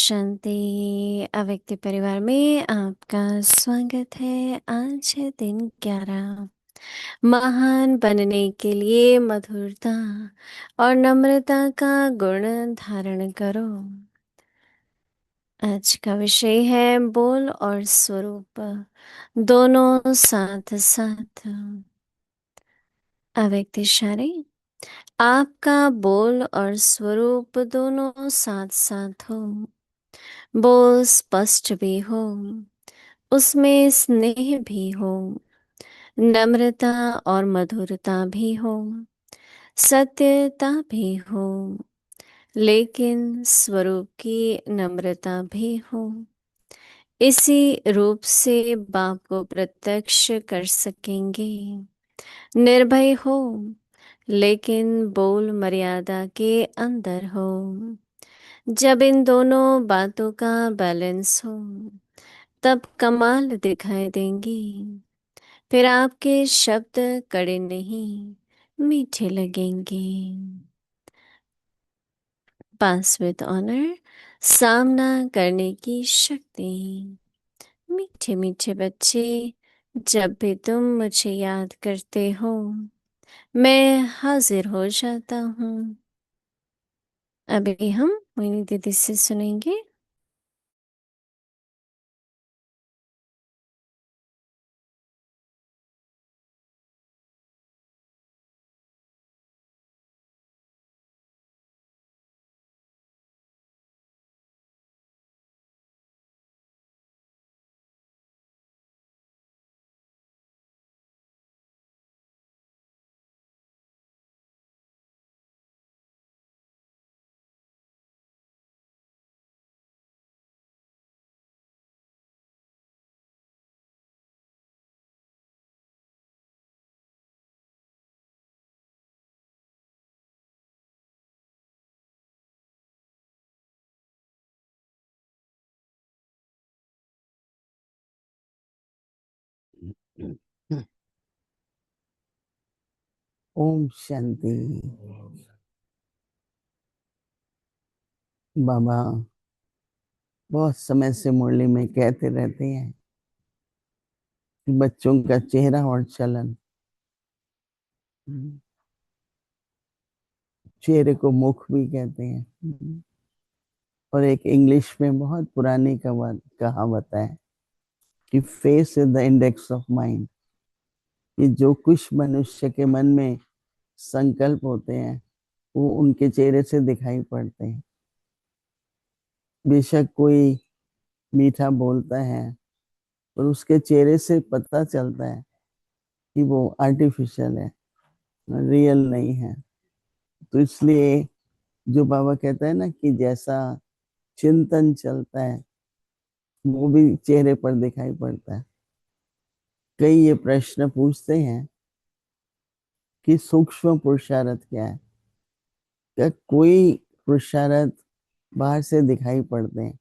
शांति अव्यक्ति परिवार में आपका स्वागत है। आज है दिन 11। महान बनने के लिए मधुरता और नम्रता का गुण धारण करो। आज का विषय है बोल और स्वरूप दोनों साथ साथ। अव्यक्त इशारे, आपका बोल और स्वरूप दोनों साथ साथ हो। बोल स्पष्ट भी हो, उसमें स्नेह भी हो, नम्रता और मधुरता भी हो, सत्यता भी हो, लेकिन स्वरूप की नम्रता भी हो। इसी रूप से बाप को प्रत्यक्ष कर सकेंगे। निर्भय हो, लेकिन बोल मर्यादा के अंदर हो। जब इन दोनों बातों का बैलेंस हो, तब कमाल दिखाई देंगी। फिर आपके शब्द कड़े नहीं, मीठे लगेंगे। पास विद ऑनर, सामना करने की शक्ति। मीठे मीठे बच्चे, जब भी तुम मुझे याद करते हो, मैं हाजिर हो जाता हूँ। अभी हम मोहिनी दीदी से सुनेंगे। ओम शांति। बाबा बहुत समय से मुरली में कहते रहते हैं कि बच्चों का चेहरा और चलन, चेहरे को मुख भी कहते हैं। और एक इंग्लिश में बहुत पुरानी कहावत है कि face is the index of mind. कि जो कुछ मनुष्य के मन में संकल्प होते हैं वो उनके चेहरे से दिखाई पड़ते हैं। बेशक कोई मीठा बोलता है पर उसके चेहरे से पता चलता है कि वो आर्टिफिशियल है, रियल नहीं है। तो इसलिए जो बाबा कहता है ना कि जैसा चिंतन चलता है वो भी चेहरे पर दिखाई पड़ता है। कई ये प्रश्न पूछते हैं कि सूक्ष्म पुरुषार्थ क्या है। क्या कोई पुरुषार्थ बाहर से दिखाई पड़ते हैं?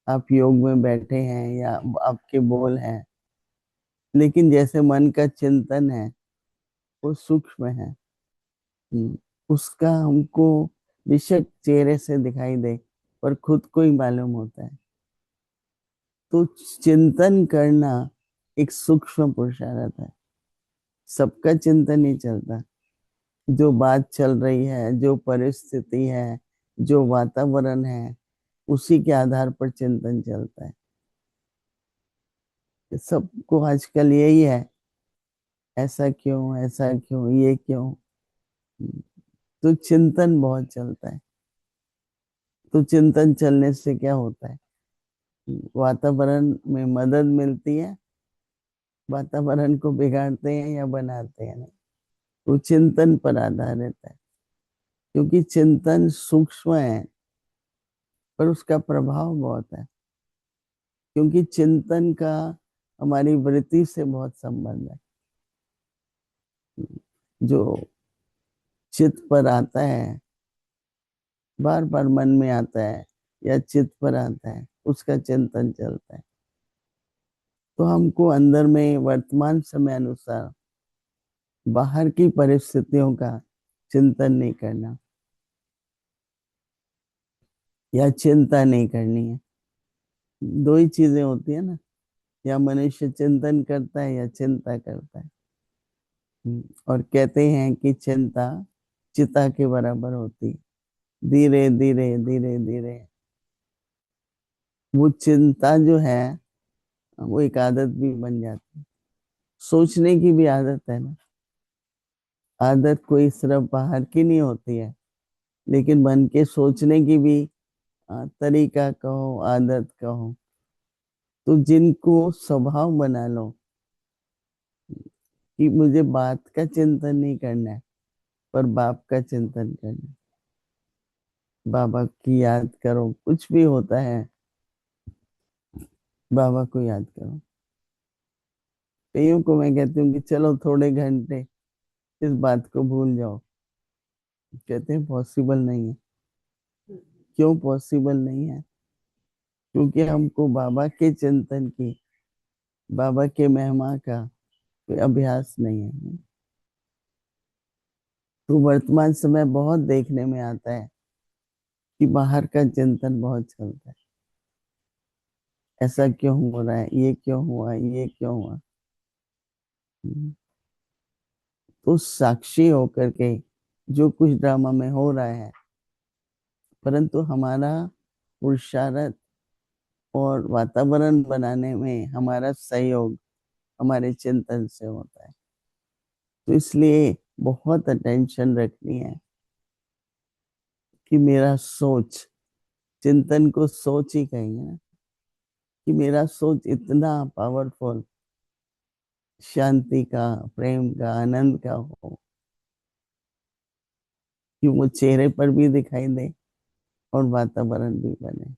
आप योग में बैठे हैं या आपके बोल हैं, लेकिन जैसे मन का चिंतन है वो सूक्ष्म है। उसका हमको बेशक चेहरे से दिखाई दे पर खुद को ही मालूम होता है। तो चिंतन करना एक सूक्ष्म पुरुषार्थ है। सबका चिंतन नहीं चलता। जो बात चल रही है, जो परिस्थिति है, जो वातावरण है, उसी के आधार पर चिंतन चलता है। सबको आजकल यही है, ऐसा क्यों, ऐसा क्यों, ये क्यों। तो चिंतन बहुत चलता है। तो चिंतन चलने से क्या होता है? वातावरण में मदद मिलती है, वातावरण को बिगाड़ते हैं या बनाते हैं? नहीं, वो चिंतन पर आधारित है। क्योंकि चिंतन सूक्ष्म है पर उसका प्रभाव बहुत है। क्योंकि चिंतन का हमारी वृत्ति से बहुत संबंध है। जो चित्त पर आता है, बार बार मन में आता है या चित्त पर आता है, उसका चिंतन चलता है। तो हमको अंदर में वर्तमान समय अनुसार बाहर की परिस्थितियों का चिंतन नहीं करना। या चिंता नहीं करनी है। दो ही चीजें होती है ना, या मनुष्य चिंतन करता है या चिंता करता है। और कहते हैं कि चिंता चिता के बराबर होती है। धीरे धीरे धीरे धीरे वो चिंता जो है वो एक आदत भी बन जाती है। सोचने की भी आदत है ना। आदत कोई सिर्फ बाहर की नहीं होती है, लेकिन मन के सोचने की भी तरीका कहो, आदत कहो। तो जिनको स्वभाव बना लो कि मुझे बात का चिंतन नहीं करना है, पर बाप का चिंतन करना है। बाबा की याद करो, कुछ भी होता है बाबा को याद करो। कईयों को मैं कहती हूँ कि चलो थोड़े घंटे इस बात को भूल जाओ। कहते हैं पॉसिबल नहीं है। क्यों पॉसिबल नहीं है? क्योंकि हमको बाबा के चिंतन की, बाबा के महिमा का कोई अभ्यास नहीं है। तो वर्तमान समय बहुत देखने में आता है कि बाहर का चिंतन बहुत चलता है। ऐसा क्यों हो रहा है, ये क्यों हुआ, ये क्यों हुआ। हम्म, तो साक्षी होकर के जो कुछ ड्रामा में हो रहा है, परंतु हमारा पुरुषार्थ और वातावरण बनाने में हमारा सहयोग हमारे चिंतन से होता है। तो इसलिए बहुत अटेंशन रखनी है कि मेरा सोच, चिंतन को सोच ही कहेंगे ना, कि मेरा सोच इतना पावरफुल, शांति का, प्रेम का, आनंद का हो कि वो चेहरे पर भी दिखाई दे और वातावरण भी बने।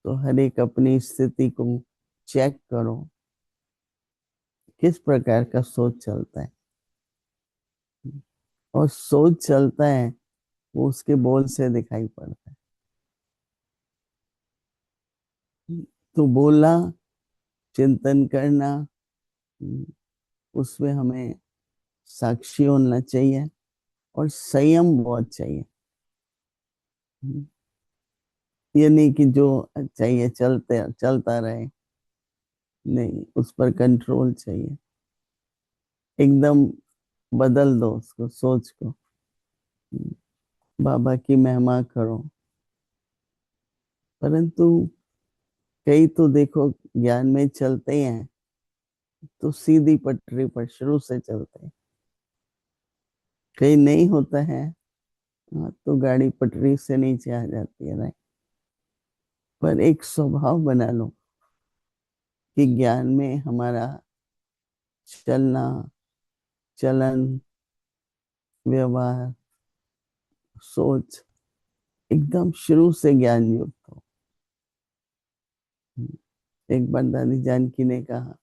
तो हर एक अपनी स्थिति को चेक करो, किस प्रकार का सोच चलता है। और सोच चलता है वो उसके बोल से दिखाई पड़ता है। तो बोलना, चिंतन करना, उसमें हमें साक्षी होना चाहिए और संयम बहुत चाहिए। ये नहीं कि जो चाहिए चलते चलता रहे, नहीं, उस पर कंट्रोल चाहिए। एकदम बदल दो उसको, सोच को। बाबा की महिमा करो। परंतु कई तो देखो ज्ञान में चलते हैं तो सीधी पटरी पर शुरू से चलते हैं। कहीं नहीं होता है, हाँ, तो गाड़ी पटरी से नीचे आ जाती है ना। पर एक स्वभाव बना लो कि ज्ञान में हमारा चलना, चलन, व्यवहार, सोच एकदम शुरू से ज्ञान युक्त हो। एक बार दादी जानकी ने कहा,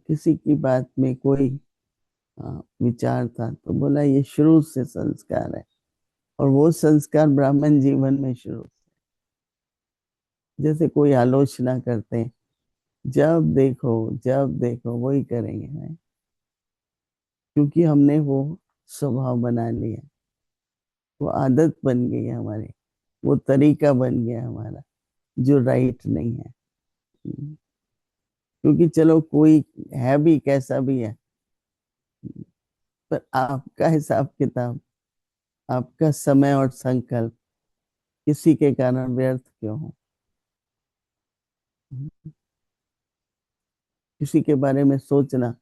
किसी की बात में कोई विचार था तो बोला ये शुरू से संस्कार है। और वो संस्कार ब्राह्मण जीवन में शुरू, जैसे कोई आलोचना करते हैं, जब देखो वही करेंगे हैं। क्योंकि हमने वो स्वभाव बना लिया, वो आदत बन गई है हमारी, वो तरीका बन गया हमारा, जो राइट नहीं है। क्योंकि चलो कोई है भी कैसा भी है, पर आपका हिसाब किताब, आपका समय और संकल्प किसी के कारण व्यर्थ क्यों हो। किसी के बारे में सोचना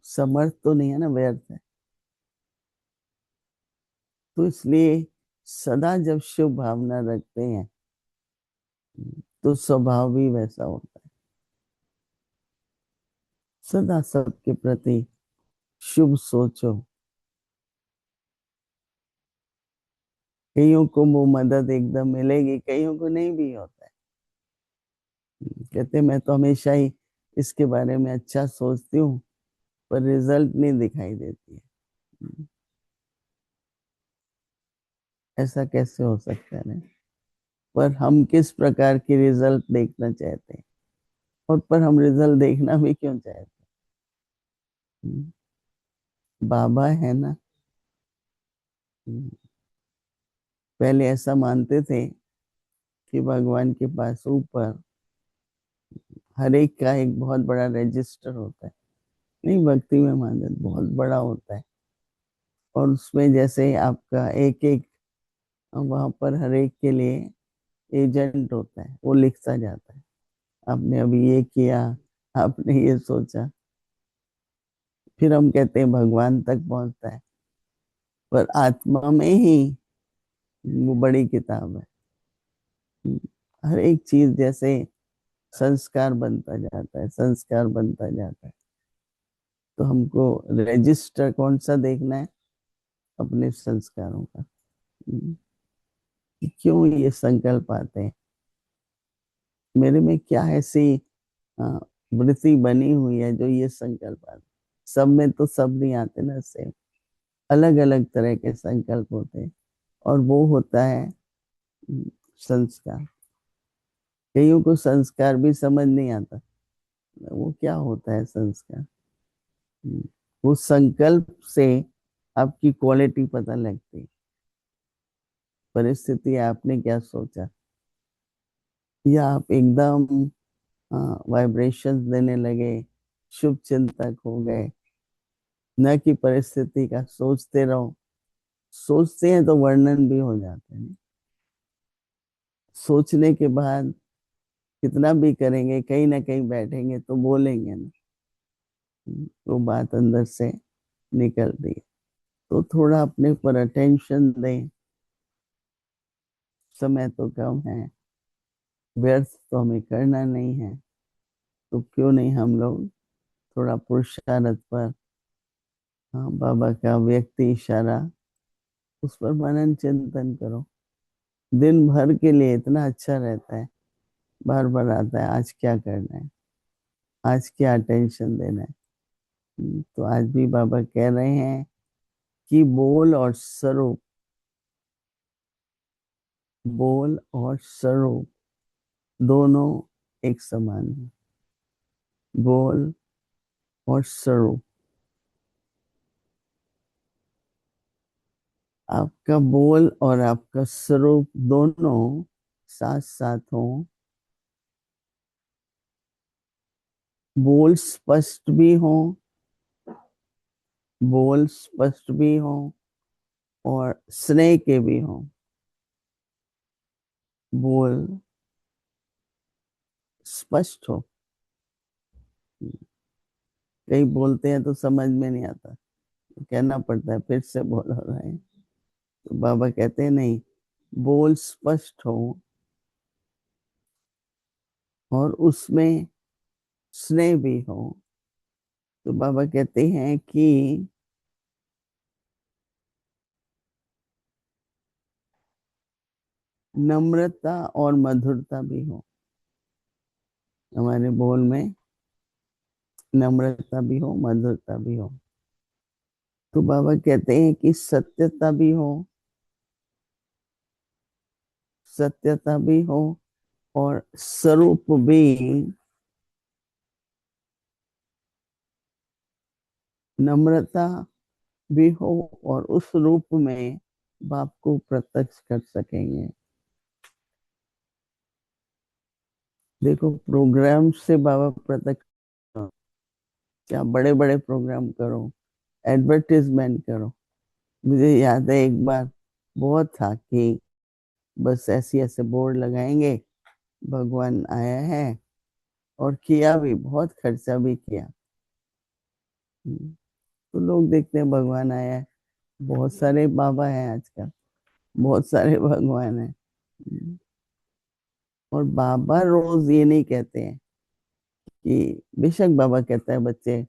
समर्थ तो नहीं है ना, व्यर्थ है। तो इसलिए सदा जब शुभ भावना रखते हैं तो स्वभाव भी वैसा होता है। सदा सबके प्रति शुभ सोचो। कईयों को वो मदद एकदम मिलेगी, कईयों को नहीं भी होता है। कहते मैं तो हमेशा ही इसके बारे में अच्छा सोचती हूँ, पर रिजल्ट नहीं दिखाई देती है। ऐसा कैसे हो सकता है? पर हम किस प्रकार की रिजल्ट देखना चाहते हैं, और पर हम रिजल्ट देखना भी क्यों चाहते हैं? बाबा है ना। पहले ऐसा मानते थे कि भगवान के पास ऊपर हर एक का एक बहुत बड़ा रजिस्टर होता है। नहीं, भक्ति में मानते बहुत बड़ा होता है, और उसमें जैसे आपका एक एक, वहां पर हर एक के लिए एजेंट होता है, वो लिखता जाता है। आपने अभी ये किया, आपने ये सोचा, फिर हम कहते हैं भगवान तक पहुंचता है, पर आत्मा में ही वो बड़ी किताब है। हर एक चीज जैसे संस्कार बनता जाता है, संस्कार बनता जाता है। तो हमको रजिस्टर कौन सा देखना है? अपने संस्कारों का। कि क्यों ये संकल्प आते हैं, मेरे में क्या ऐसी अ, वृत्ति बनी हुई है जो ये संकल्प आते। सब में तो सब नहीं आते ना, सेम अलग अलग तरह के संकल्प होते हैं, और वो होता है संस्कार। कईयों को संस्कार भी समझ नहीं आता, वो क्या होता है संस्कार। वो संकल्प से आपकी क्वालिटी पता लगती है, परिस्थिति आपने क्या सोचा, या आप एकदम वाइब्रेशंस देने लगे, शुभ चिंतक हो गए, न कि परिस्थिति का सोचते रहो। सोचते हैं तो वर्णन भी हो जाते हैं। सोचने के बाद कितना भी करेंगे, कहीं ना कहीं बैठेंगे तो बोलेंगे ना, वो बात अंदर से निकलती है। तो थोड़ा अपने पर अटेंशन दें। समय तो कम है, व्यर्थ तो हमें करना नहीं है, तो क्यों नहीं हम लोग थोड़ा पुरुषार्थ पर, हाँ, बाबा का व्यक्ति इशारा, उस पर मनन चिंतन करो। दिन भर के लिए इतना अच्छा रहता है, बार बार आता है आज क्या करना है, आज क्या अटेंशन देना है। तो आज भी बाबा कह रहे हैं कि बोल और स्वरूप, बोल और स्वरूप दोनों एक समान है। बोल और स्वरूप, आपका बोल और आपका स्वरूप दोनों साथ साथ हो। बोल स्पष्ट भी हो, बोल स्पष्ट भी हो, और स्नेह के भी हो। बोल स्पष्ट हो। कई बोलते हैं तो समझ में नहीं आता, कहना पड़ता है फिर से बोल रहा है। तो बाबा कहते हैं नहीं, बोल स्पष्ट हो और उसमें स्नेह भी हो। तो बाबा कहते हैं कि नम्रता और मधुरता भी हो, हमारे बोल में नम्रता भी हो, मधुरता भी हो। तो बाबा कहते हैं कि सत्यता भी हो, सत्यता भी हो, और स्वरूप भी नम्रता भी हो, और उस रूप में बाप को प्रत्यक्ष कर सकेंगे। देखो, प्रोग्राम से बाबा प्रत्यक्ष, क्या बड़े बड़े प्रोग्राम करो, एडवर्टीजमेंट करो। मुझे याद है एक बार बहुत था कि बस ऐसे ऐसे बोर्ड लगाएंगे, भगवान आया है, और किया भी, बहुत खर्चा भी किया। तो लोग देखते हैं भगवान आया है, बहुत सारे बाबा हैं आजकल, बहुत सारे भगवान हैं। और बाबा रोज ये नहीं कहते हैं कि, बेशक बाबा कहता है बच्चे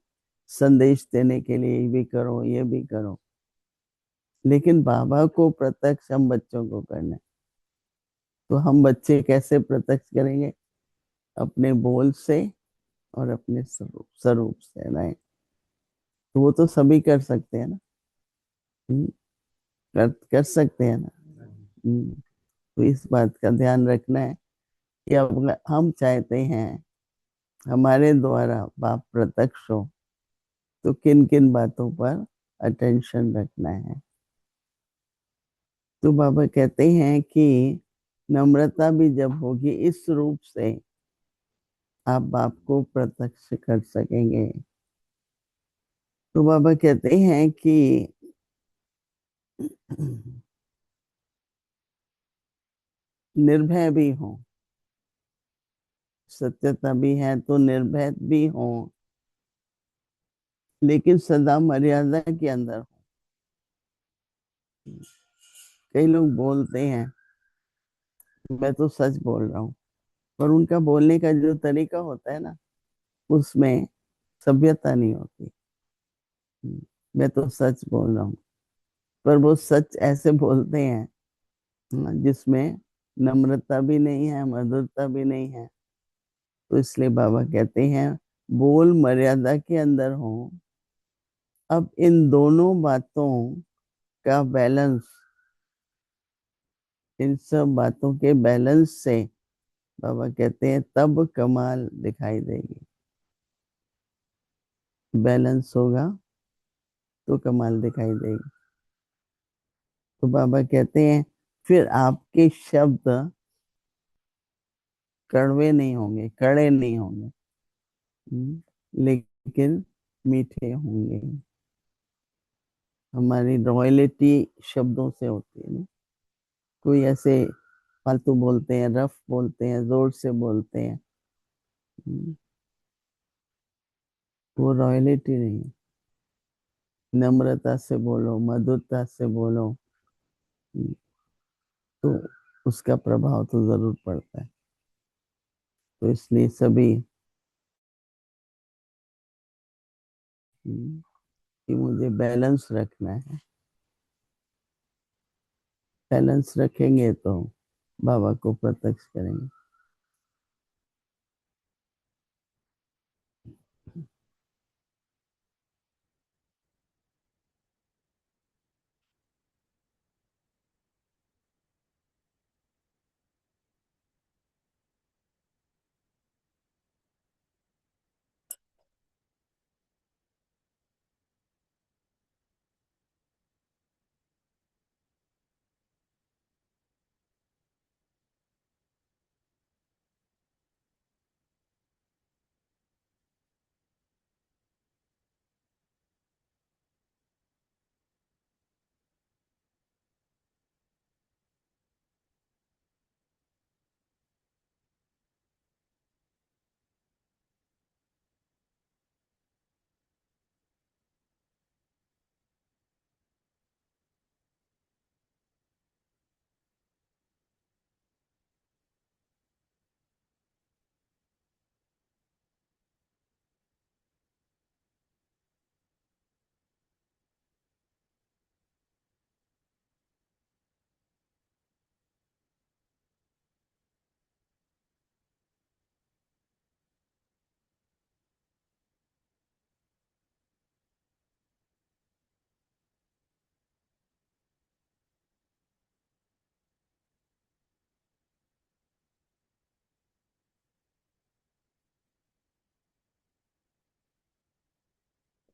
संदेश देने के लिए ये भी करो, ये भी करो, लेकिन बाबा को प्रत्यक्ष हम बच्चों को करना है। तो हम बच्चे कैसे प्रत्यक्ष करेंगे? अपने बोल से और अपने स्वरूप स्वरूप से, राइट। तो वो तो सभी कर सकते हैं ना। हम्म, कर सकते हैं ना। तो इस बात का ध्यान रखना है कि अब हम चाहते हैं हमारे द्वारा बाप प्रत्यक्ष हो, तो किन किन बातों पर अटेंशन रखना है। तो बाबा कहते हैं कि नम्रता भी जब होगी इस रूप से, आप बाप को प्रत्यक्ष कर सकेंगे। तो बाबा कहते हैं कि निर्भय भी हो, सत्यता भी है तो निर्भय भी हो, लेकिन सदा मर्यादा के अंदर हो। कई लोग बोलते हैं मैं तो सच बोल रहा हूँ, पर उनका बोलने का जो तरीका होता है ना, उसमें सभ्यता नहीं होती। मैं तो सच बोल रहा हूँ, पर वो सच ऐसे बोलते हैं जिसमें नम्रता भी नहीं है, मधुरता भी नहीं है। तो इसलिए बाबा कहते हैं बोल मर्यादा के अंदर हो। अब इन दोनों बातों का बैलेंस, इन सब बातों के बैलेंस से बाबा कहते हैं तब कमाल दिखाई देगी। बैलेंस होगा तो कमाल दिखाई देगी। तो बाबा कहते हैं फिर आपके शब्द कड़वे नहीं होंगे, कड़े नहीं होंगे, लेकिन मीठे होंगे। हमारी रॉयल्टी शब्दों से होती है ना। कोई ऐसे फालतू बोलते हैं, रफ बोलते हैं, जोर से बोलते हैं, हम्म, वो रॉयल्टी नहीं है। नम्रता से बोलो, मधुरता से बोलो, हम्म, तो उसका प्रभाव तो जरूर पड़ता है। तो इसलिए सभी कि मुझे बैलेंस रखना है। बैलेंस रखेंगे तो बाबा को प्रत्यक्ष करेंगे।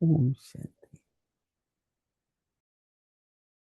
ओम शांति।